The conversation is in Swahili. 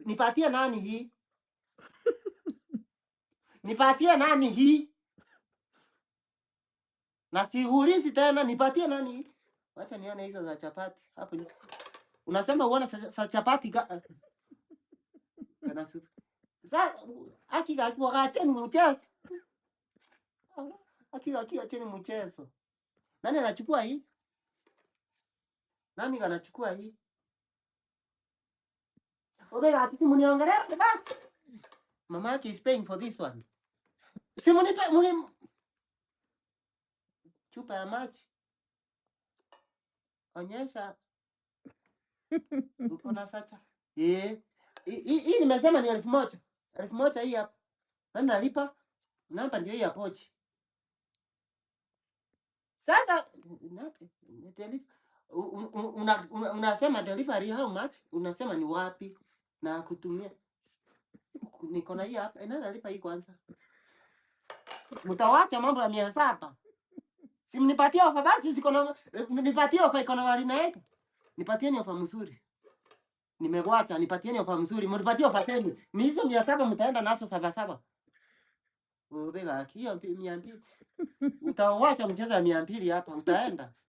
Nipatie nani hii? Nipatie nani hii? Na siulizi tena, nipatie nani hii? Wacha nione hizo za chapati. Hapo unasema uone za chapati kana supu. Sasa wakacheni mchezo. Acheni mchezo. Nani anachukua hii? Nani anachukua hii? Obega ati simu niongelee basi. Mama yake is paying for this one. Simu nipe chupa ya maji. Onyesha uko na sacha. Hii nimesema ni 1000. 1000 hii hapa. Nani nalipa? Namba ndio hii ya pochi. Sasa unasema delivery how much? Unasema ni wapi na kutumia. Niko na hii hapa. Nani nalipa hii kwanza? Mtawacha mambo ya 700. Si mnipatie ofa basi, siko na nipatie ofa iko na wali naenda. Nipatieni ofa mzuri. Nimewacha, nipatieni ofa mzuri. Mnipatie ofa tena. Ni hizo 700 mtaenda nazo 7. Obega hiyo 200. Utawacha mchezo wa 200 hapa, utaenda.